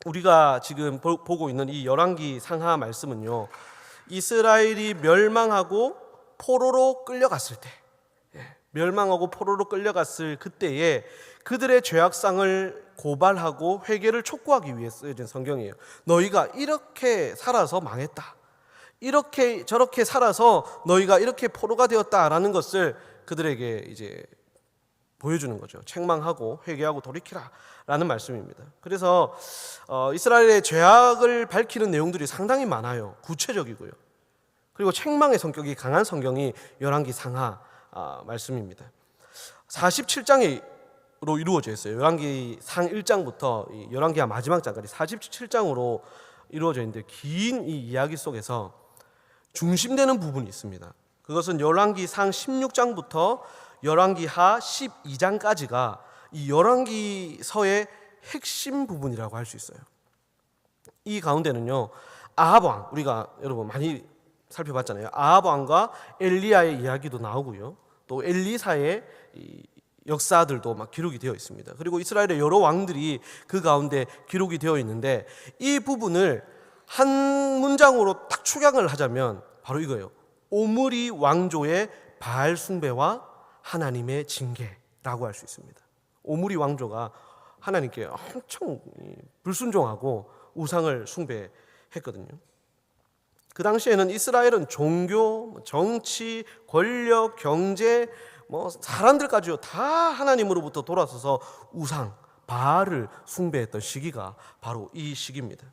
우리가 지금 보고 있는 이 열왕기 상하 말씀은요, 이스라엘이 멸망하고 포로로 끌려갔을 때, 멸망하고 포로로 끌려갔을 그때에 그들의 죄악상을 고발하고 회개를 촉구하기 위해 쓰여진 성경이에요. 너희가 이렇게 살아서 망했다, 이렇게 저렇게 살아서 너희가 이렇게 포로가 되었다라는 것을 그들에게 이제 보여주는 거죠. 책망하고 회개하고 돌이키라 라는 말씀입니다. 그래서 이스라엘의 죄악을 밝히는 내용들이 상당히 많아요. 구체적이고요. 그리고 책망의 성격이 강한 성경이 열왕기 상하 말씀입니다. 47장으로 이루어져 있어요. 열왕기 상 1장부터 열왕기하 마지막 장까지 47장으로 이루어져 있는데, 긴 이 이야기 속에서 중심되는 부분이 있습니다. 그것은 열왕기 상 16장부터 열왕기하 12장까지가 이 열왕기서의 핵심 부분이라고 할 수 있어요. 이 가운데는요, 아합 왕, 우리가 여러분 많이 살펴봤잖아요. 아합 왕과 엘리야의 이야기도 나오고요, 또 엘리사의 역사들도 막 기록이 되어 있습니다. 그리고 이스라엘의 여러 왕들이 그 가운데 기록이 되어 있는데, 이 부분을 한 문장으로 딱 축약을 하자면 바로 이거예요. 오므리 왕조의 바알 숭배와 하나님의 징계라고 할 수 있습니다. 오므리 왕조가 하나님께 엄청 불순종하고 우상을 숭배했거든요. 그 당시에는 이스라엘은 종교, 정치, 권력, 경제, 사람들까지요 다 하나님으로부터 돌아서서 우상, 바알을 숭배했던 시기가 바로 이 시기입니다.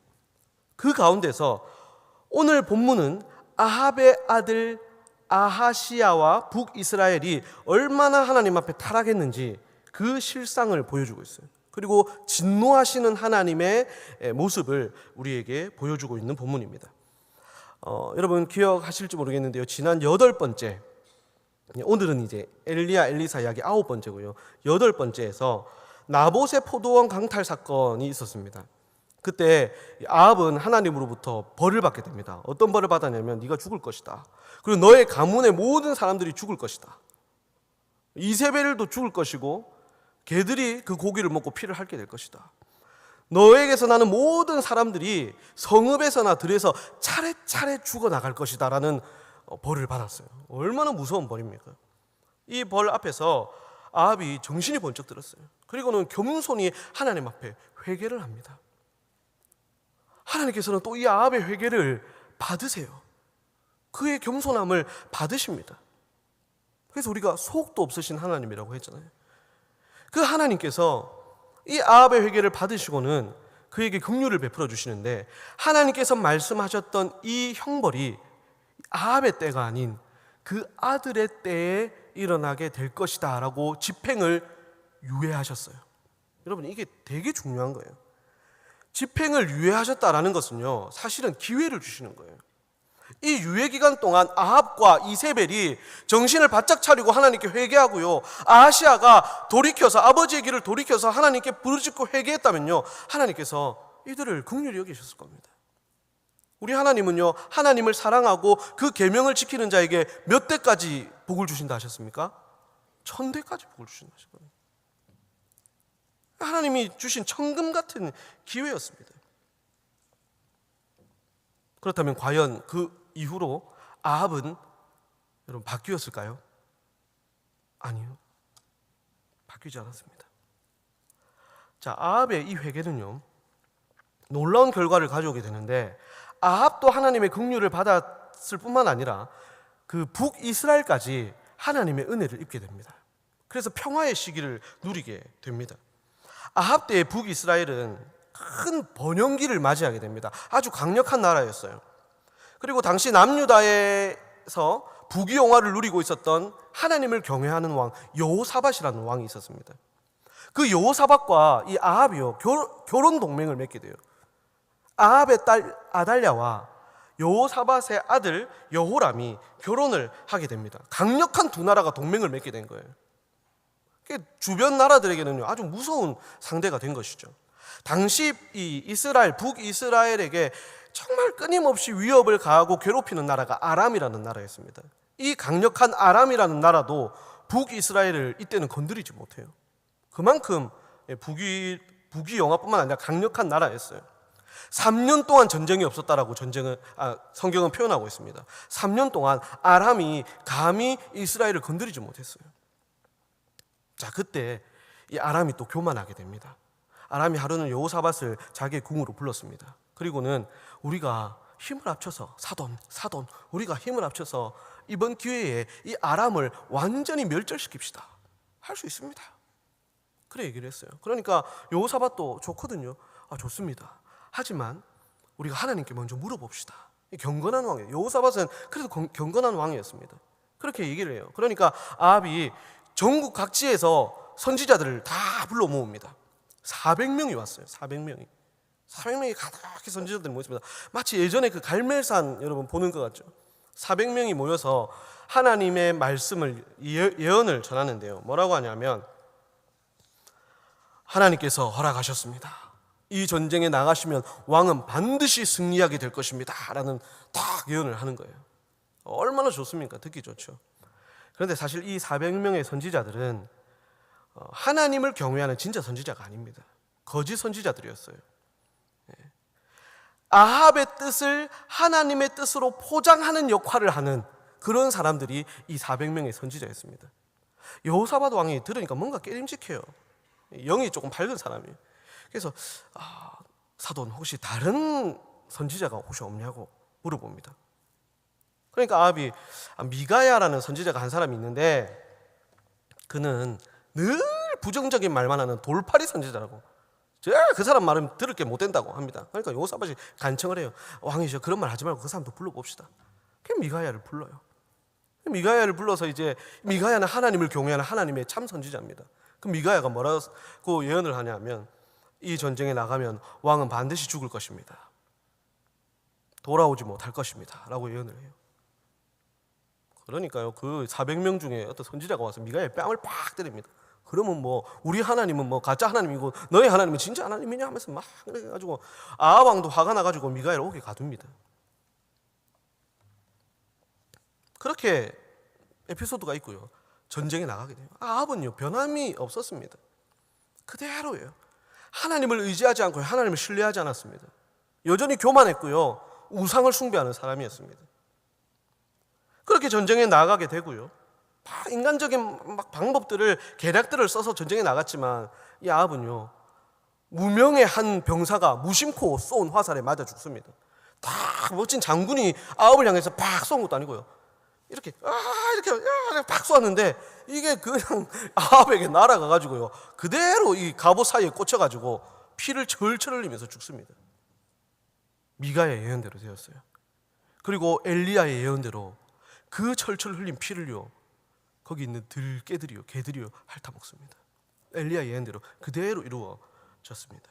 그 가운데서 오늘 본문은 아합의 아들 아하시야와 북이스라엘이 얼마나 하나님 앞에 타락했는지 그 실상을 보여주고 있어요. 그리고 진노하시는 하나님의 모습을 우리에게 보여주고 있는 본문입니다. 여러분 기억하실지 모르겠는데요, 지난 8번째, 오늘은 이제 엘리야 엘리사 이야기 9번째고요, 8번째에서 나봇의 포도원 강탈 사건이 있었습니다. 그때 아합은 하나님으로부터 벌을 받게 됩니다. 어떤 벌을 받았냐면, 네가 죽을 것이다, 그리고 너의 가문의 모든 사람들이 죽을 것이다, 이세벨도 죽을 것이고 개들이 그 고기를 먹고 피를 핥게 될 것이다, 너에게서 나는 모든 사람들이 성읍에서나 들에서 차례차례 죽어나갈 것이다 라는 벌을 받았어요. 얼마나 무서운 벌입니까? 이 벌 앞에서 아합이 정신이 번쩍 들었어요. 그리고는 겸손히 하나님 앞에 회개를 합니다. 하나님께서는 또 이 아합의 회개를 받으세요. 그의 겸손함을 받으십니다. 그래서 우리가 속도 없으신 하나님이라고 했잖아요. 그 하나님께서 이 아합의 회개를 받으시고는 그에게 긍휼을 베풀어 주시는데, 하나님께서 말씀하셨던 이 형벌이 아합의 때가 아닌 그 아들의 때에 일어나게 될 것이다 라고 집행을 유예하셨어요. 여러분, 이게 되게 중요한 거예요. 집행을 유예하셨다라는 것은요, 사실은 기회를 주시는 거예요. 이 유예 기간 동안 아합과 이세벨이 정신을 바짝 차리고 하나님께 회개하고요, 아하시야가 돌이켜서 아버지의 길을 돌이켜서 하나님께 부르짖고 회개했다면요, 하나님께서 이들을 긍휼히 여기셨을 겁니다. 우리 하나님은요, 하나님을 사랑하고 그 계명을 지키는 자에게 몇 대까지 복을 주신다 하셨습니까? 1000대까지 복을 주신다 하셨거든요. 하나님이 주신 천금 같은 기회였습니다. 그렇다면 과연 그 이후로 아합은 여러분 바뀌었을까요? 아니요, 바뀌지 않았습니다. 자, 아합의 이 회개는요, 놀라운 결과를 가져오게 되는데, 아합도 하나님의 긍휼을 받았을 뿐만 아니라 그 북이스라엘까지 하나님의 은혜를 입게 됩니다. 그래서 평화의 시기를 누리게 됩니다. 아합 때의 북이스라엘은 큰 번영기를 맞이하게 됩니다. 아주 강력한 나라였어요. 그리고 당시 남유다에서 부귀영화를 누리고 있었던 하나님을 경외하는 왕 여호사밧이라는 왕이 있었습니다. 그 여호사밧과 이 아합이요, 결혼 동맹을 맺게 돼요. 아합의 딸 아달랴와 여호사밧의 아들 여호람이 결혼을 하게 됩니다. 강력한 두 나라가 동맹을 맺게 된 거예요. 주변 나라들에게는요, 아주 무서운 상대가 된 것이죠. 당시 이 이스라엘, 북이스라엘에게 정말 끊임없이 위협을 가하고 괴롭히는 나라가 아람이라는 나라였습니다. 이 강력한 아람이라는 나라도 북이스라엘을 이때는 건드리지 못해요. 그만큼 북이 영화뿐만 아니라 강력한 나라였어요. 3년 동안 전쟁이 없었다라고 성경은 표현하고 있습니다. 3년 동안 아람이 감히 이스라엘을 건드리지 못했어요. 자, 그때 이 아람이 또 교만하게 됩니다. 아람이 하루는 여호사밧을 자기의 궁으로 불렀습니다. 그리고는 우리가 힘을 합쳐서 사돈 우리가 힘을 합쳐서 이번 기회에 이 아람을 완전히 멸절시킵시다. 할 수 있습니다. 그래 얘기를 했어요. 그러니까 여호사밧도 좋거든요. 좋습니다. 하지만 우리가 하나님께 먼저 물어봅시다. 경건한 왕이에요. 여호사밧은 그래도 경건한 왕이었습니다. 그렇게 얘기를 해요. 그러니까 아합이 전국 각지에서 선지자들을 다 불러 모읍니다. 400명이 왔어요. 400명이 가득히 선지자들이 모였습니다. 마치 예전에 그 갈멜산 여러분 보는 것 같죠. 400명이 모여서 하나님의 말씀을 예언을 전하는데요. 뭐라고 하냐면 하나님께서 허락하셨습니다. 이 전쟁에 나가시면 왕은 반드시 승리하게 될 것입니다. 라는 딱 예언을 하는 거예요. 얼마나 좋습니까? 듣기 좋죠. 그런데 사실 이 400명의 선지자들은 하나님을 경외하는 진짜 선지자가 아닙니다. 거짓 선지자들이었어요. 아합의 뜻을 하나님의 뜻으로 포장하는 역할을 하는 그런 사람들이 이 400명의 선지자였습니다. 여호사밧 왕이 들으니까 뭔가 깨림직해요. 영이 조금 밝은 사람이에요. 그래서 사돈 혹시 다른 선지자가 혹시 없냐고 물어봅니다. 그러니까 아합이 미가야라는 선지자가 한 사람이 있는데 그는 늘 부정적인 말만 하는 돌팔이 선지자라고. 그 사람 말은 들을 게 못 된다고 합니다. 그러니까 여호사밧이 간청을 해요. 왕이시여 그런 말 하지 말고 그 사람도 불러봅시다. 그럼 미가야를 불러요. 미가야를 불러서 이제 미가야는 하나님을 경외하는 하나님의 참 선지자입니다. 그럼 미가야가 뭐라고 예언을 하냐면 이 전쟁에 나가면 왕은 반드시 죽을 것입니다. 돌아오지 못할 것입니다. 라고 예언을 해요. 그러니까요, 그 400명 중에 어떤 선지자가 와서 미가야의 뺨을 팍 때립니다. 그러면 우리 하나님은 가짜 하나님이고 너희 하나님은 진짜 하나님이냐 하면서 막 그래가지고 아합 왕도 화가 나가지고 미가야를 옥에 가둡니다. 그렇게 에피소드가 있고요. 전쟁에 나가게 돼요. 아합은요 변함이 없었습니다. 그대로예요. 하나님을 의지하지 않고 하나님을 신뢰하지 않았습니다. 여전히 교만했고요. 우상을 숭배하는 사람이었습니다. 그렇게 전쟁에 나가게 되고요. 인간적인 방법들을 계략들을 써서 전쟁에 나갔지만 이 아합은요 무명의 한 병사가 무심코 쏜 화살에 맞아 죽습니다. 다 멋진 장군이 아합을 향해서 팍 쏜 것도 아니고요. 이렇게 팍 쏘았는데 이게 그냥 아합에게 날아가가지고요 그대로 이 갑옷 사이에 꽂혀가지고 피를 철철 흘리면서 죽습니다. 미가의 예언대로 되었어요. 그리고 엘리야의 예언대로 그 철철 흘린 피를요 거기 있는 들깨들이요 개들이요 핥아먹습니다. 엘리야 예언대로 그대로 이루어졌습니다.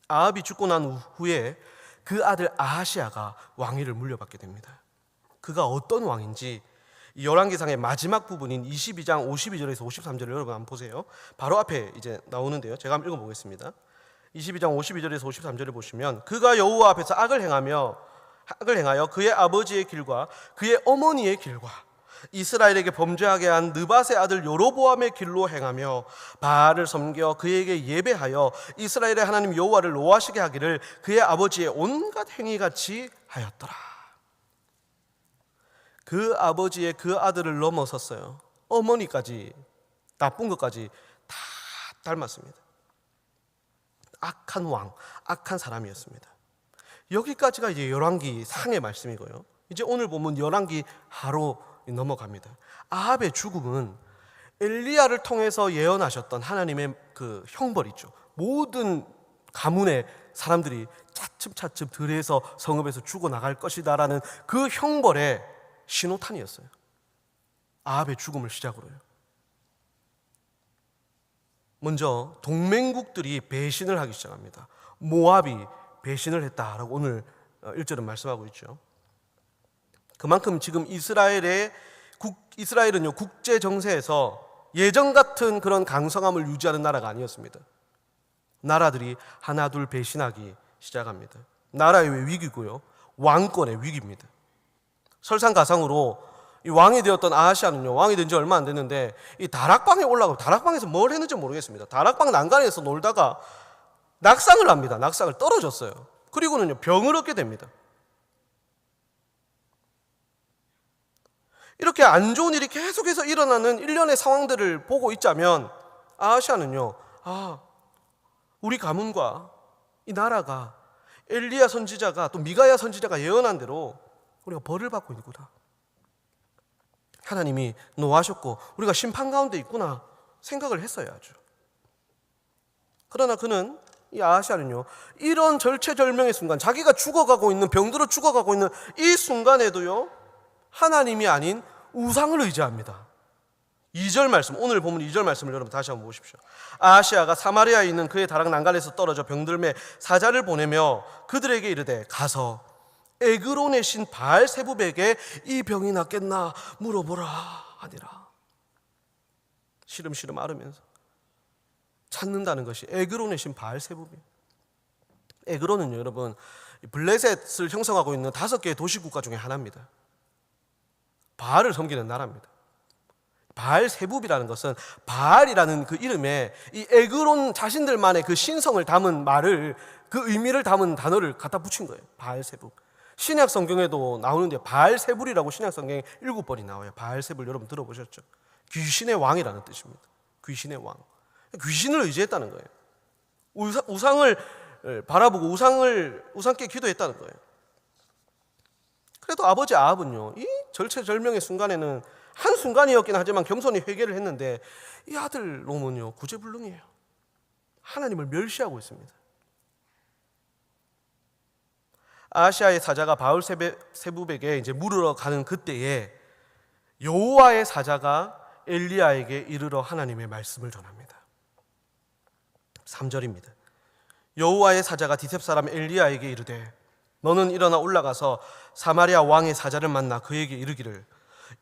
아합이 죽고 난 후에 그 아들 아하시아가 왕위를 물려받게 됩니다. 그가 어떤 왕인지 열왕기상의 마지막 부분인 22장 52절에서 53절을 여러분 한번 보세요. 바로 앞에 이제 나오는데요. 제가 한번 읽어보겠습니다. 22장 52절에서 53절을 보시면 그가 여호와 앞에서 악을 행하여 그의 아버지의 길과 그의 어머니의 길과 이스라엘에게 범죄하게 한 느밧의 아들 여로보암의 길로 행하며 바알을 섬겨 그에게 예배하여 이스라엘의 하나님 여호와를 노하시게 하기를 그의 아버지의 온갖 행위같이 하였더라. 그 아버지의 그 아들을 넘어섰어요. 어머니까지 나쁜 것까지 다 닮았습니다. 악한 왕, 악한 사람이었습니다. 여기까지가 이제 열왕기 상의 말씀이고요. 이제 오늘 보면 열왕기 하로 넘어갑니다. 아합의 죽음은 엘리야를 통해서 예언하셨던 하나님의 그 형벌이죠. 모든 가문의 사람들이 차츰차츰 들에서 성읍에서 죽어나갈 것이다라는 그 형벌의 신호탄이었어요. 아합의 죽음을 시작으로요. 먼저 동맹국들이 배신을 하기 시작합니다. 모압이 배신을 했다라고 오늘 1절은 말씀하고 있죠. 그만큼 지금 이스라엘은요 국제 정세에서 예전 같은 그런 강성함을 유지하는 나라가 아니었습니다. 나라들이 하나둘 배신하기 시작합니다. 나라의 위기고요, 왕권의 위기입니다. 설상가상으로 이 왕이 되었던 아하시아는요, 왕이 된 지 얼마 안 됐는데 이 다락방에 올라가고 다락방에서 뭘 했는지 모르겠습니다. 다락방 난간에서 놀다가 낙상을 합니다. 낙상을 떨어졌어요. 그리고는요, 병을 얻게 됩니다. 이렇게 안 좋은 일이 계속해서 일어나는 일련의 상황들을 보고 있자면 아하시아는요, 우리 가문과 이 나라가 엘리야 선지자가 또 미가야 선지자가 예언한 대로 우리가 벌을 받고 있구나. 하나님이 노하셨고 우리가 심판 가운데 있구나 생각을 했어야죠. 그러나 그는, 이 아하시아는요, 이런 절체절명의 순간, 자기가 죽어가고 있는, 병들어 죽어가고 있는 이 순간에도요, 하나님이 아닌 우상을 의지합니다. 2절 말씀, 오늘 보면 2절 말씀을 여러분 다시 한번 보십시오. 아하시아가 사마리아에 있는 그의 다락 난간에서 떨어져 병들매 사자를 보내며 그들에게 이르되 가서 에그론의 신 바알세붑에게 이 병이 낫겠나 물어보라 하니라. 시름시름 앓으면서 찾는다는 것이 에그론의 신 바알세붑이에요. 에그론은요, 여러분, 블레셋을 형성하고 있는 5개의 도시국가 중에 하나입니다. 바알을 섬기는 나라입니다. 바알세붑이라는 것은 바알이라는 그 이름에 이 에그론 자신들만의 그 신성을 담은 말을, 그 의미를 담은 단어를 갖다 붙인 거예요. 바알세붑. 신약 성경에도 나오는데 바알세불이라고 신약 성경에 7번이 나와요. 바알세불 여러분 들어보셨죠? 귀신의 왕이라는 뜻입니다. 귀신의 왕. 귀신을 의지했다는 거예요. 우상을 바라보고 우상께 기도했다는 거예요. 그래도 아버지 아합은요, 이 절체절명의 순간에는 한순간이었긴 하지만 겸손히 회개를 했는데 이 아들 놈은요, 구제불능이에요. 하나님을 멸시하고 있습니다. 아하시아의 사자가 바알세붑에게 이제 물으러 가는 그때에 여호와의 사자가 엘리야에게 이르러 하나님의 말씀을 전합니다. 3절입니다. 여호와의 사자가 디셉 사람 엘리야에게 이르되 너는 일어나 올라가서 사마리아 왕의 사자를 만나 그에게 이르기를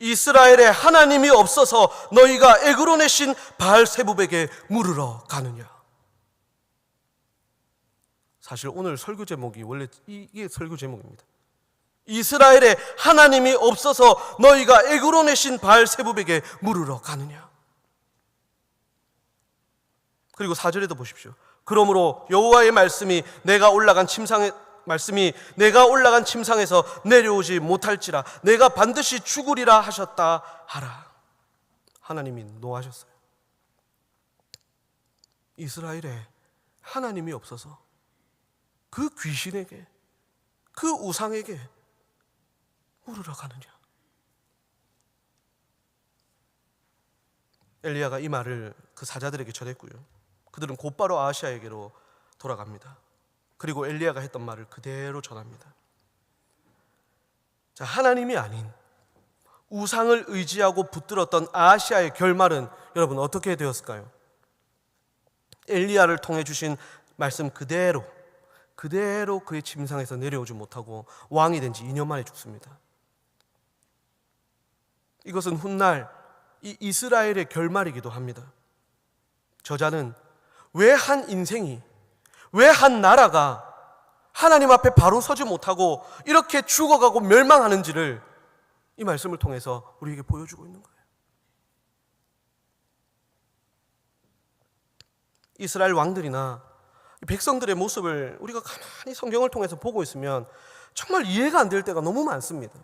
이스라엘에 하나님이 없어서 너희가 에그론의 신 바알세붑에게 물으러 가느냐. 사실 오늘 설교 제목이 원래 이게 설교 제목입니다. 이스라엘에 하나님이 없어서 너희가 에그론의 신 바알세붑에게 물으러 가느냐. 그리고 4절에도 보십시오. 그러므로 여호와의 말씀이 내가 올라간 침상에서 내려오지 못할지라 내가 반드시 죽으리라 하셨다 하라. 하나님이 노하셨어요. 이스라엘에 하나님이 없어서 그 귀신에게, 그 우상에게 물으러 가느냐. 엘리야가 이 말을 그 사자들에게 전했고요. 그들은 곧바로 아하시아에게로 돌아갑니다. 그리고 엘리야가 했던 말을 그대로 전합니다. 자, 하나님이 아닌 우상을 의지하고 붙들었던 아하시아의 결말은 여러분 어떻게 되었을까요? 엘리야를 통해 주신 말씀 그대로 그의 침상에서 내려오지 못하고 왕이 된 지 2년 만에 죽습니다. 이것은 훗날 이 이스라엘의 결말이기도 합니다. 저자는 왜 한 인생이, 왜 한 나라가 하나님 앞에 바로 서지 못하고 이렇게 죽어가고 멸망하는지를 이 말씀을 통해서 우리에게 보여주고 있는 거예요. 이스라엘 왕들이나 백성들의 모습을 우리가 가만히 성경을 통해서 보고 있으면 정말 이해가 안 될 때가 너무 많습니다.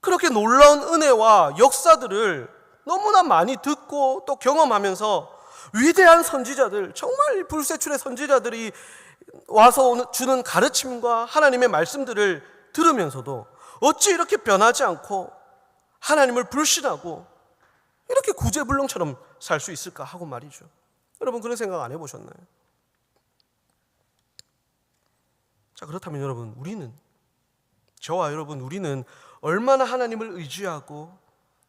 그렇게 놀라운 은혜와 역사들을 너무나 많이 듣고 또 경험하면서 위대한 선지자들, 정말 불세출의 선지자들이 와서 주는 가르침과 하나님의 말씀들을 들으면서도 어찌 이렇게 변하지 않고 하나님을 불신하고 이렇게 구제불능처럼 살 수 있을까 하고 말이죠. 여러분 그런 생각 안 해보셨나요? 자, 그렇다면 여러분, 저와 여러분, 우리는 얼마나 하나님을 의지하고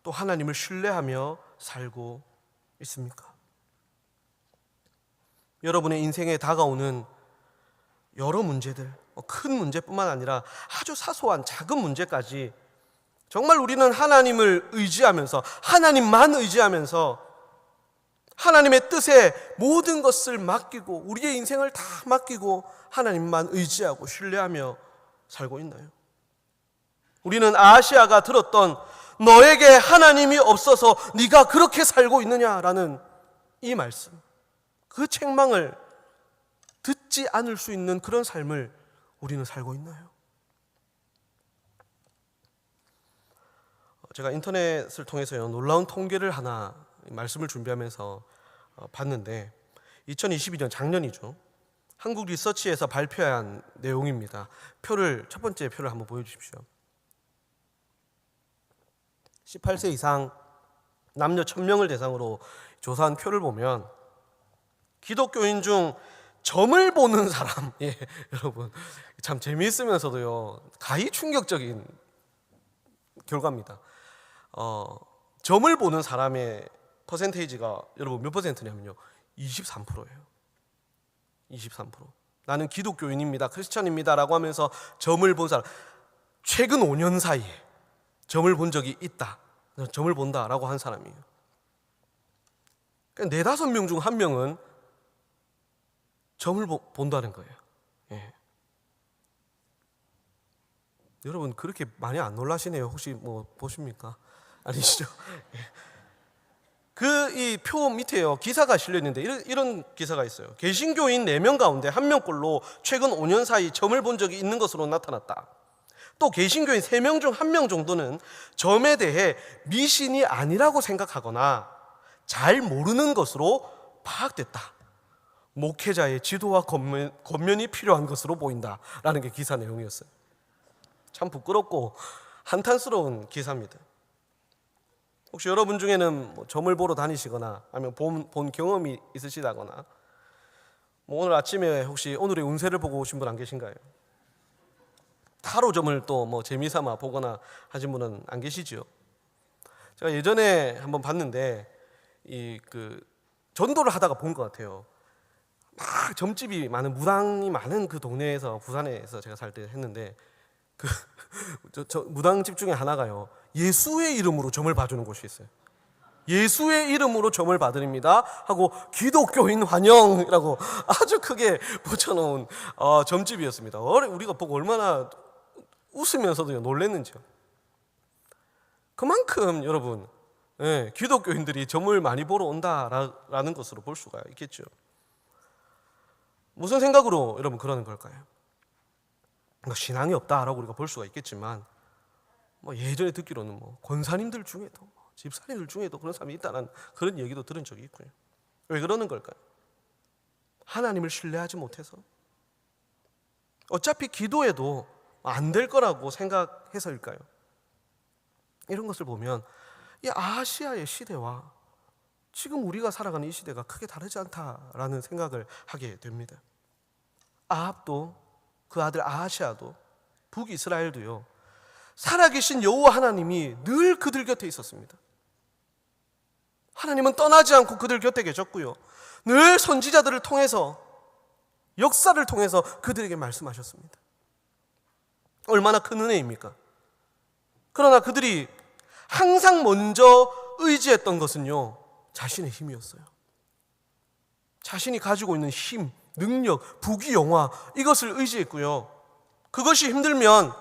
또 하나님을 신뢰하며 살고 있습니까? 여러분의 인생에 다가오는 여러 문제들, 큰 문제뿐만 아니라 아주 사소한 작은 문제까지 정말 우리는 하나님을 의지하면서, 하나님만 의지하면서 하나님의 뜻에 모든 것을 맡기고 우리의 인생을 다 맡기고 하나님만 의지하고 신뢰하며 살고 있나요? 우리는 아하시아가 들었던 너에게 하나님이 없어서 네가 그렇게 살고 있느냐라는 이 말씀, 그 책망을 듣지 않을 수 있는 그런 삶을 우리는 살고 있나요? 제가 인터넷을 통해서요, 놀라운 통계를 하나 말씀을 준비하면서 봤는데 2022년 작년이죠. 한국 리서치에서 발표한 내용입니다. 첫 번째 표를 한번 보여주십시오. 18세 이상 남녀 1000명을 대상으로 조사한 표를 보면 기독교인 중 점을 보는 사람, 예, 여러분 참 재미있으면서도요 가히 충격적인 결과입니다. 점을 보는 사람의 퍼센테이지가 여러분 몇 퍼센트냐면요 23%예요. 23%. 나는 기독교인입니다, 크리스천입니다 라고 하면서 점을 본 사람, 최근 5년 사이에 점을 본 적이 있다, 점을 본다 라고 한 사람이에요. 그러니까 4-5명 중 1명은 점을 본다는 거예요. 예. 여러분 그렇게 많이 안 놀라시네요. 혹시 뭐 보십니까? 아니시죠? 예. 이 표 밑에요 기사가 실려 있는데 이런 기사가 있어요. 개신교인 4명 가운데 1명꼴로 최근 5년 사이 점을 본 적이 있는 것으로 나타났다. 또 개신교인 3명 중 1명 정도는 점에 대해 미신이 아니라고 생각하거나 잘 모르는 것으로 파악됐다. 목회자의 지도와 권면이 필요한 것으로 보인다라는 게 기사 내용이었어요. 참 부끄럽고 한탄스러운 기사입니다. 혹시 여러분 중에는 뭐 점을 보러 다니시거나 아니면 본 경험이 있으시다거나 오늘 아침에 혹시 오늘의 운세를 보고 오신 분 안 계신가요? 타로점을 또 뭐 재미삼아 보거나 하신 분은 안 계시지요? 제가 예전에 한번 봤는데 전도를 하다가 본 것 같아요. 막 점집이 많은, 무당이 많은 그 동네에서, 부산에서 제가 살 때 했는데 무당집 중에 하나가요 예수의 이름으로 점을 봐주는 곳이 있어요. 예수의 이름으로 점을 봐드립니다 하고 기독교인 환영이라고 아주 크게 붙여놓은 점집이었습니다. 우리가 보고 얼마나 웃으면서도 놀랬는지요. 그만큼 여러분 기독교인들이 점을 많이 보러 온다라는 것으로 볼 수가 있겠죠. 무슨 생각으로 여러분 그러는 걸까요? 신앙이 없다라고 우리가 볼 수가 있겠지만 예전에 듣기로는 권사님들 중에도 집사님들 중에도 그런 사람이 있다는 그런 얘기도 들은 적이 있고요. 왜 그러는 걸까요? 하나님을 신뢰하지 못해서, 어차피 기도해도 안 될 거라고 생각해서일까요? 이런 것을 보면 이 아시아의 시대와 지금 우리가 살아가는 이 시대가 크게 다르지 않다라는 생각을 하게 됩니다. 아합도 그 아들 아하시아도 북이스라엘도요 살아계신 여호와 하나님이 늘 그들 곁에 있었습니다. 하나님은 떠나지 않고 그들 곁에 계셨고요 늘 선지자들을 통해서, 역사를 통해서 그들에게 말씀하셨습니다. 얼마나 큰 은혜입니까? 그러나 그들이 항상 먼저 의지했던 것은요 자신의 힘이었어요. 자신이 가지고 있는 힘, 능력, 부귀영화, 이것을 의지했고요 그것이 힘들면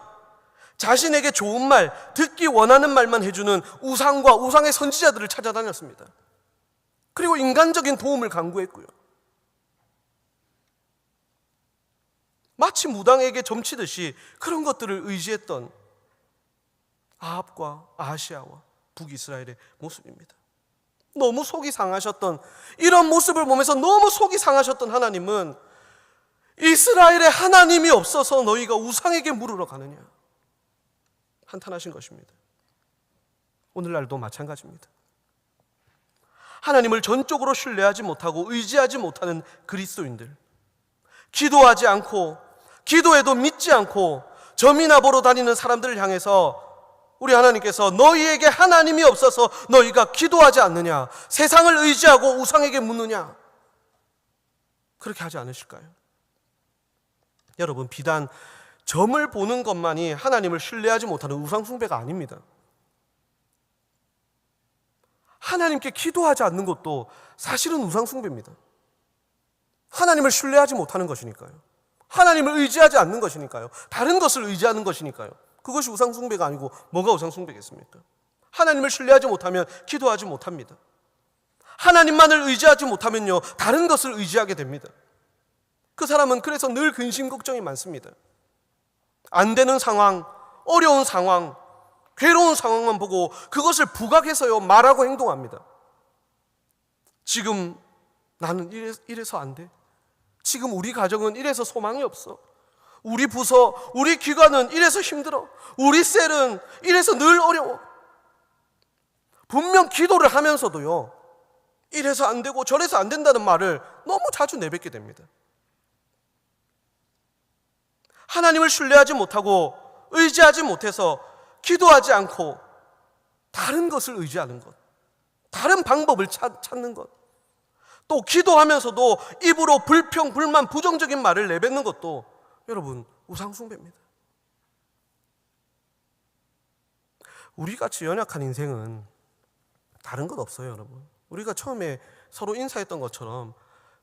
자신에게 좋은 말, 듣기 원하는 말만 해주는 우상과 우상의 선지자들을 찾아다녔습니다. 그리고 인간적인 도움을 간구했고요 마치 무당에게 점치듯이 그런 것들을 의지했던 아합과 아하시아와 북이스라엘의 모습입니다. 너무 속이 상하셨던, 이런 모습을 보면서 너무 속이 상하셨던 하나님은 이스라엘의 하나님이 없어서 너희가 우상에게 물으러 가느냐 한탄하신 것입니다. 오늘날도 마찬가지입니다. 하나님을 전적으로 신뢰하지 못하고 의지하지 못하는 그리스도인들, 기도하지 않고 기도해도 믿지 않고 점이나 보러 다니는 사람들을 향해서 우리 하나님께서 너희에게 하나님이 없어서 너희가 기도하지 않느냐, 세상을 의지하고 우상에게 묻느냐, 그렇게 하지 않으실까요? 여러분, 비단 점을 보는 것만이 하나님을 신뢰하지 못하는 우상 숭배가 아닙니다. 하나님께 기도하지 않는 것도 사실은 우상 숭배입니다. 하나님을 신뢰하지 못하는 것이니까요. 하나님을 의지하지 않는 것이니까요. 다른 것을 의지하는 것이니까요. 그것이 우상 숭배가 아니고 뭐가 우상 숭배겠습니까? 하나님을 신뢰하지 못하면 기도하지 못합니다. 하나님만을 의지하지 못하면요 다른 것을 의지하게 됩니다. 그 사람은 그래서 늘 근심 걱정이 많습니다. 안 되는 상황, 어려운 상황, 괴로운 상황만 보고 그것을 부각해서요 말하고 행동합니다. 지금 나는 이래서 안 돼. 지금 우리 가정은 이래서 소망이 없어. 우리 부서, 우리 기관은 이래서 힘들어. 우리 셀은 이래서 늘 어려워. 분명 기도를 하면서도요 이래서 안 되고 저래서 안 된다는 말을 너무 자주 내뱉게 됩니다. 하나님을 신뢰하지 못하고 의지하지 못해서 기도하지 않고 다른 것을 의지하는 것, 다른 방법을 찾는 것, 또 기도하면서도 입으로 불평, 불만, 부정적인 말을 내뱉는 것도 여러분 우상숭배입니다. 우리같이 연약한 인생은 다른 것 없어요, 여러분. 우리가 처음에 서로 인사했던 것처럼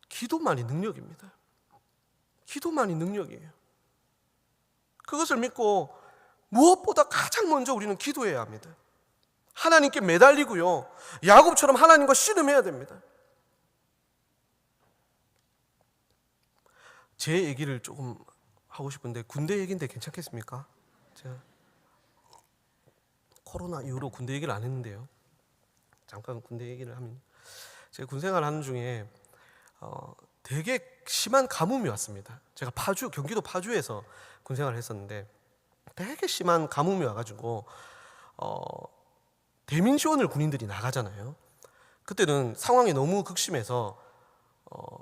기도만이 능력입니다. 기도만이 능력이에요. 그것을 믿고 무엇보다 가장 먼저 우리는 기도해야 합니다. 하나님께 매달리고요 야곱처럼 하나님과 씨름해야 됩니다. 제 얘기를 조금 하고 싶은데 군대 얘기인데 괜찮겠습니까? 제가 코로나 이후로 군대 얘기를 안 했는데요, 잠깐 군대 얘기를 하면, 제가 군 생활하는 중에 되게 심한 가뭄이 왔습니다. 제가 경기도 파주에서 군 생활을 했었는데 되게 심한 가뭄이 와가지고 대민 지원을 군인들이 나가잖아요. 그때는 상황이 너무 극심해서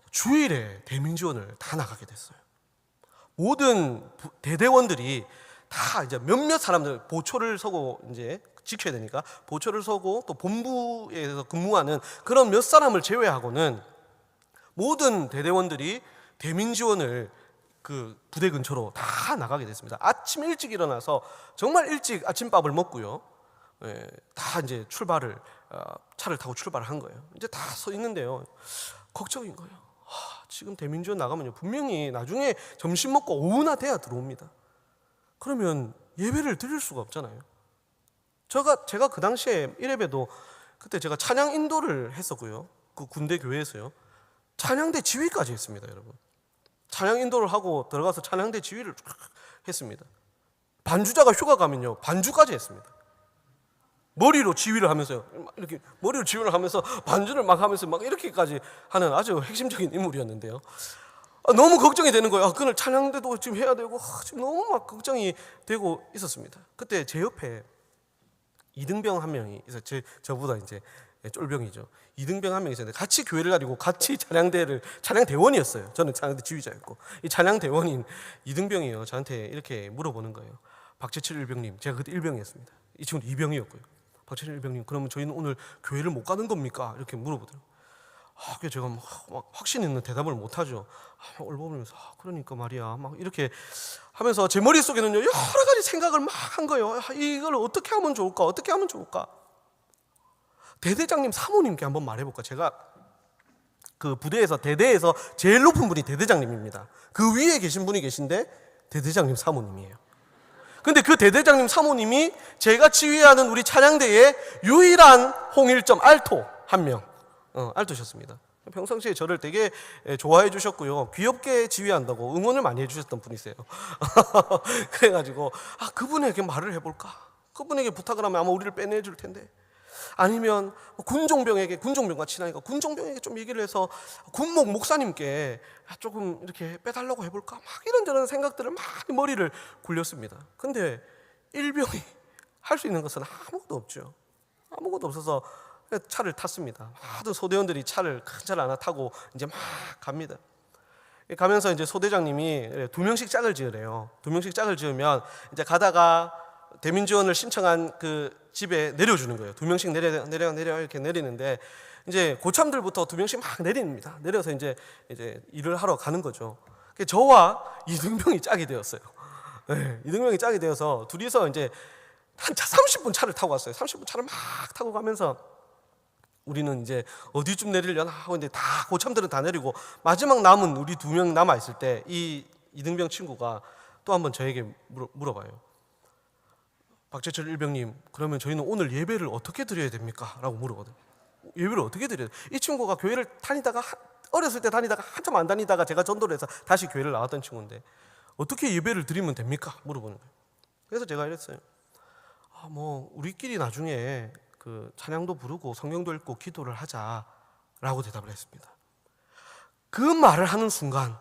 주일에 대민 지원을 다 나가게 됐어요. 모든 대대원들이 다 이제 몇몇 사람들 보초를 서고 이제 지켜야 되니까 보초를 서고 또 본부에서 근무하는 그런 몇 사람을 제외하고는 모든 대대원들이 대민 지원을 그 부대 근처로 다 나가게 됐습니다. 아침 일찍 일어나서 정말 일찍 아침밥을 먹고요, 다 이제 차를 타고 출발을 한 거예요. 이제 다 서 있는데요, 걱정인 거예요. 지금 대민 지원 나가면요 분명히 나중에 점심 먹고 오후나 돼야 들어옵니다. 그러면 예배를 드릴 수가 없잖아요. 제가 그 당시에 1예배도 그때 제가 찬양 인도를 했었고요, 그 군대 교회에서요 찬양대 지휘까지 했습니다. 여러분, 찬양 인도를 하고 들어가서 찬양대 지휘를 했습니다. 반주자가 휴가 가면요 반주까지 했습니다. 머리로 지휘를 하면서요, 이렇게 머리로 지휘를 하면서 반주를 막 하면서 막 이렇게까지 하는 아주 핵심적인 인물이었는데요, 너무 걱정이 되는 거예요. 그날 찬양대도 지금 해야 되고 지금 너무 막 걱정이 되고 있었습니다. 그때 제 옆에 이등병 한 명이 있어요. 저보다 이제 쫄병이죠. 이등병 한 명이 있었는데 같이 교회를 다니고 같이 찬양대원이었어요. 저는 찬양대 지휘자였고 이 찬양대원인 이등병이요 저한테 이렇게 물어보는 거예요. 박재철 일병님, 제가 그때 일병이었습니다. 이 친구는 이병이었고요. 박재철 일병님, 그러면 저희는 오늘 교회를 못 가는 겁니까? 이렇게 물어보더라고요. 그래서 제가 막 확신 있는 대답을 못하죠. 얼버무리면서 그러니까 말이야 막 이렇게 하면서 제 머릿속에는요 여러 가지 생각을 막 한 거예요. 이걸 어떻게 하면 좋을까? 어떻게 하면 좋을까? 대대장님 사모님께 한번 말해볼까? 제가 그 부대에서 대대에서 제일 높은 분이 대대장님입니다. 그 위에 계신 분이 계신데 대대장님 사모님이에요. 근데 그 대대장님 사모님이 제가 지휘하는 우리 찬양대의 유일한 홍일점 알토 한 명, 알토셨습니다. 평상시에 저를 되게 좋아해 주셨고요, 귀엽게 지휘한다고 응원을 많이 해주셨던 분이세요. 그래가지고 그분에게 말을 해볼까? 그분에게 부탁을 하면 아마 우리를 빼내줄 텐데, 아니면 군종병과 친하니까 군종병에게 좀 얘기를 해서 군목 목사님께 조금 이렇게 빼달라고 해볼까? 막 이런저런 생각들을 많이 머리를 굴렸습니다. 근데 일병이 할 수 있는 것은 아무것도 없죠. 아무것도 없어서 차를 탔습니다. 모든 소대원들이 큰 차를 하나 타고 이제 막 갑니다. 가면서 이제 소대장님이 2명씩 짝을 지으래요. 2명씩 짝을 지으면 이제 가다가 대민 지원을 신청한 그 집에 내려주는 거예요. 2명씩 내려 이렇게 내리는데 이제 고참들부터 2명씩 막 내립니다. 내려서 이제 일을 하러 가는 거죠. 저와 이등병이 짝이 되었어요. 네, 이등병이 짝이 되어서 둘이서 이제 한 30분 차를 타고 갔어요. 30분 차를 막 타고 가면서 우리는 이제 어디쯤 내리려나 하고 이제 다 고참들은 다 내리고 마지막 남은 우리 2명 남아 있을 때 이 이등병 친구가 또 한번 저에게 물어봐요. 박재철 일병님, 그러면 저희는 오늘 예배를 어떻게 드려야 됩니까? 라고 물어보거든요. 예배를 어떻게 드려야 돼요? 이 친구가 교회를 다니다가 어렸을 때 다니다가 한참 안 다니다가 제가 전도를 해서 다시 교회를 나왔던 친구인데 어떻게 예배를 드리면 됩니까? 물어보는 거예요. 그래서 제가 이랬어요. 뭐 우리끼리 나중에 그 찬양도 부르고 성경도 읽고 기도를 하자라고 대답을 했습니다. 그 말을 하는 순간,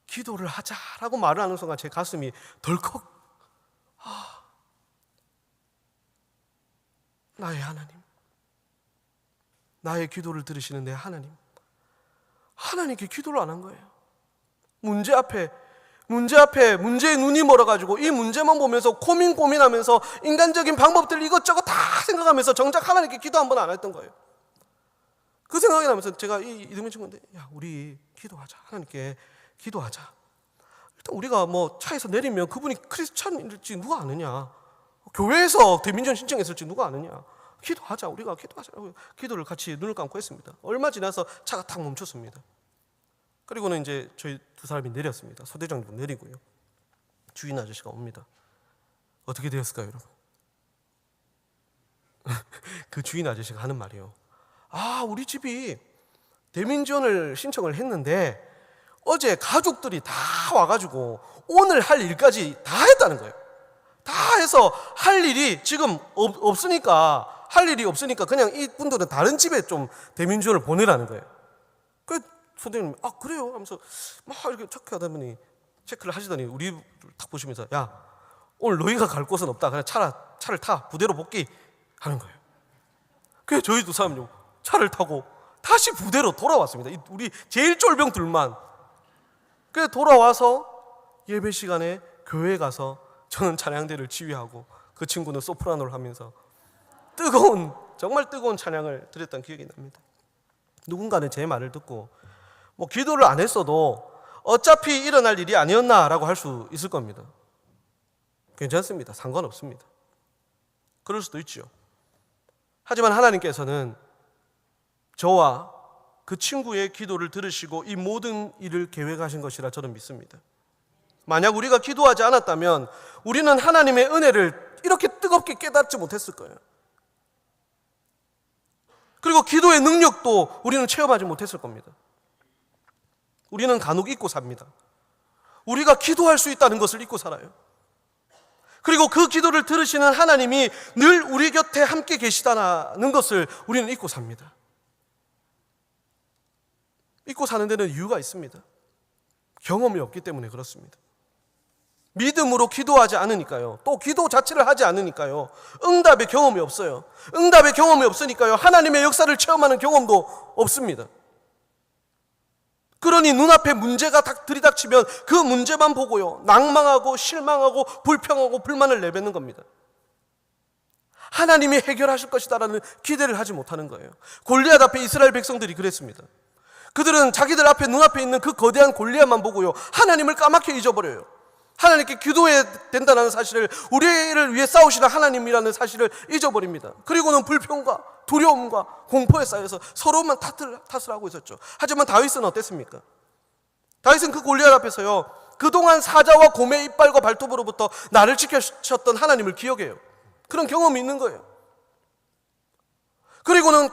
기도를 하자라고 말을 하는 순간 제 가슴이 덜컥, 나의 하나님, 나의 기도를 들으시는 내 하나님, 하나님께 기도를 안 한 거예요. 문제 앞에 문제의 눈이 멀어가지고 이 문제만 보면서 고민하면서 인간적인 방법들 이것저것 다 생각하면서 정작 하나님께 기도 한 번 안 했던 거예요. 그 생각이 나면서 제가 이동민 친구인데, 야, 우리 기도하자. 하나님께 기도하자. 일단 우리가 뭐 차에서 내리면 그분이 크리스찬일지 누가 아느냐, 교회에서 대민전 신청했을지 누가 아느냐, 기도하자. 우리가 기도하자. 기도를 같이 눈을 감고 했습니다. 얼마 지나서 차가 탁 멈췄습니다. 그리고는 이제 저희 두 사람이 내렸습니다. 소대장도 내리고요. 주인 아저씨가 옵니다. 어떻게 되었을까요, 여러분? 그 주인 아저씨가 하는 말이에요. 우리 집이 대민지원을 신청을 했는데 어제 가족들이 다 와가지고 오늘 할 일까지 다 했다는 거예요. 다 해서 할 일이 지금 없으니까, 할 일이 없으니까 그냥 이분들은 다른 집에 좀 대민지원을 보내라는 거예요. 그 소장님, 그래요? 하면서 막 이렇게 체크하다 보니, 체크를 하시더니 우리를 딱 보시면서, 야, 오늘 너희가 갈 곳은 없다. 그냥 차를 타. 부대로 복귀 하는 거예요. 그래서 저희 두 사람은요, 차를 타고 다시 부대로 돌아왔습니다. 우리 제일 쫄병들만. 그래서 돌아와서 예배 시간에 교회에 가서 저는 찬양대를 지휘하고 그 친구는 소프라노를 하면서 정말 뜨거운 찬양을 드렸던 기억이 납니다. 누군가는 제 말을 듣고 뭐 기도를 안 했어도 어차피 일어날 일이 아니었나라고 할 수 있을 겁니다. 괜찮습니다. 상관없습니다. 그럴 수도 있죠. 하지만 하나님께서는 저와 그 친구의 기도를 들으시고 이 모든 일을 계획하신 것이라 저는 믿습니다. 만약 우리가 기도하지 않았다면 우리는 하나님의 은혜를 이렇게 뜨겁게 깨닫지 못했을 거예요. 그리고 기도의 능력도 우리는 체험하지 못했을 겁니다. 우리는 간혹 잊고 삽니다. 우리가 기도할 수 있다는 것을 잊고 살아요. 그리고 그 기도를 들으시는 하나님이 늘 우리 곁에 함께 계시다는 것을 우리는 잊고 삽니다. 잊고 사는 데는 이유가 있습니다. 경험이 없기 때문에 그렇습니다. 믿음으로 기도하지 않으니까요. 또 기도 자체를 하지 않으니까요. 응답의 경험이 없어요. 응답의 경험이 없으니까요. 하나님의 역사를 체험하는 경험도 없습니다. 그러니 눈앞에 문제가 들이닥치면 그 문제만 보고요, 낭망하고 실망하고 불평하고 불만을 내뱉는 겁니다. 하나님이 해결하실 것이다라는 기대를 하지 못하는 거예요. 골리앗 앞에 이스라엘 백성들이 그랬습니다. 그들은 자기들 앞에 눈앞에 있는 그 거대한 골리앗만 보고요, 하나님을 까맣게 잊어버려요. 하나님께 기도해야 된다는 사실을, 우리를 위해 싸우시는 하나님이라는 사실을 잊어버립니다. 그리고는 불평과 두려움과 공포에 쌓여서 서로만 탓을 하고 있었죠. 하지만 다윗은 어땠습니까? 다윗은 그 골리앗 앞에서요, 그동안 사자와 곰의 이빨과 발톱으로부터 나를 지켜주셨던 하나님을 기억해요. 그런 경험이 있는 거예요. 그리고는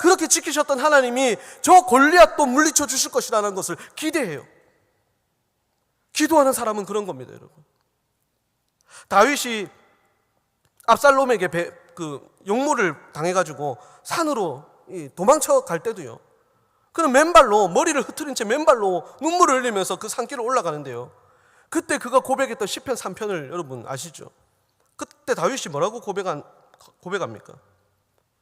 그렇게 지키셨던 하나님이 저 골리앗도 물리쳐 주실 것이라는 것을 기대해요. 기도하는 사람은 그런 겁니다, 여러분. 다윗이 압살롬에게 용모를 당해가지고 산으로 도망쳐 갈 때도요, 그는 맨발로, 머리를 흐트린 채 맨발로 눈물을 흘리면서 그 산길을 올라가는데요, 그때 그가 고백했던 시편 3편을 여러분 아시죠? 그때 다윗이 뭐라고 고백합니까?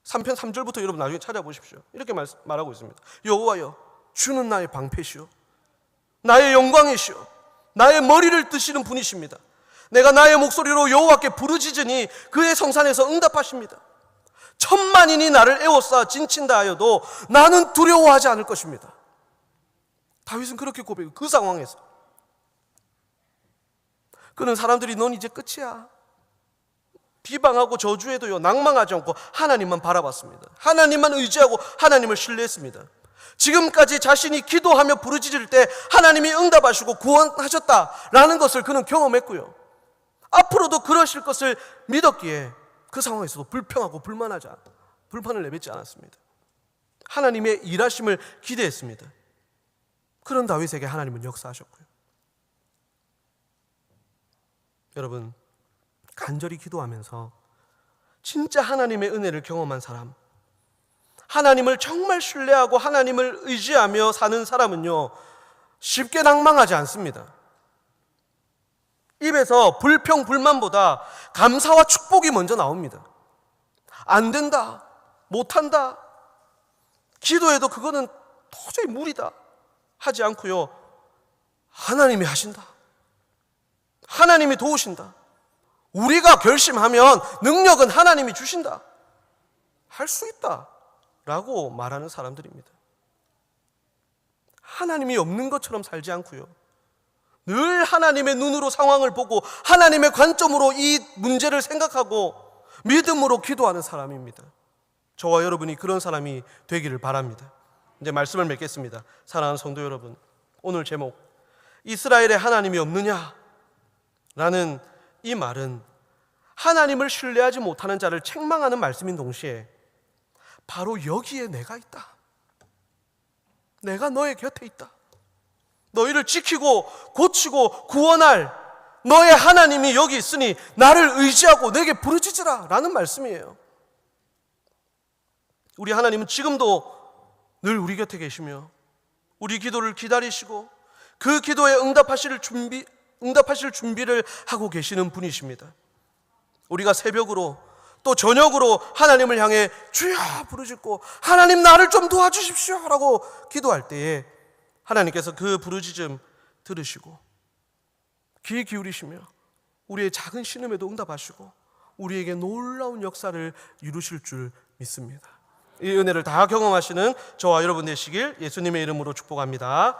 3편 3절부터 여러분 나중에 찾아보십시오. 이렇게 말하고 있습니다. 여호와여, 주는 나의 방패시오, 나의 영광이시오, 나의 머리를 뜨시는 분이십니다. 내가 나의 목소리로 여호와께 부르짖으니 그의 성산에서 응답하십니다. 천만인이 나를 에워싸 진친다 하여도 나는 두려워하지 않을 것입니다. 다윗은 그렇게 고백해요. 그 상황에서 그는 사람들이 넌 이제 끝이야, 비방하고 저주해도요, 낭망하지 않고 하나님만 바라봤습니다. 하나님만 의지하고 하나님을 신뢰했습니다. 지금까지 자신이 기도하며 부르짖을 때 하나님이 응답하시고 구원하셨다라는 것을 그는 경험했고요, 앞으로도 그러실 것을 믿었기에 그 상황에서도 불평하고 불만을 내뱉지 않았습니다. 하나님의 일하심을 기대했습니다. 그런 다윗에게 하나님은 역사하셨고요. 여러분, 간절히 기도하면서 진짜 하나님의 은혜를 경험한 사람, 하나님을 정말 신뢰하고 하나님을 의지하며 사는 사람은요, 쉽게 낭망하지 않습니다. 입에서 불평, 불만보다 감사와 축복이 먼저 나옵니다. 안 된다, 못한다, 기도해도 그거는 도저히 무리다 하지 않고요, 하나님이 하신다, 하나님이 도우신다, 우리가 결심하면 능력은 하나님이 주신다, 할 수 있다 라고 말하는 사람들입니다. 하나님이 없는 것처럼 살지 않고요, 늘 하나님의 눈으로 상황을 보고 하나님의 관점으로 이 문제를 생각하고 믿음으로 기도하는 사람입니다. 저와 여러분이 그런 사람이 되기를 바랍니다. 이제 말씀을 맺겠습니다. 사랑하는 성도 여러분, 오늘 제목 이스라엘에 하나님이 없느냐 라는 이 말은 하나님을 신뢰하지 못하는 자를 책망하는 말씀인 동시에 바로 여기에 내가 있다, 내가 너의 곁에 있다, 너희를 지키고 고치고 구원할 너의 하나님이 여기 있으니 나를 의지하고 내게 부르짖으라 라는 말씀이에요. 우리 하나님은 지금도 늘 우리 곁에 계시며 우리 기도를 기다리시고 그 기도에 응답하실 준비를 하고 계시는 분이십니다. 우리가 새벽으로 또 저녁으로 하나님을 향해 주여 부르짖고 하나님 나를 좀 도와주십시오 라고 기도할 때에 하나님께서 그 부르짖음 들으시고 귀 기울이시며 우리의 작은 신음에도 응답하시고 우리에게 놀라운 역사를 이루실 줄 믿습니다. 이 은혜를 다 경험하시는 저와 여러분 되시길 예수님의 이름으로 축복합니다.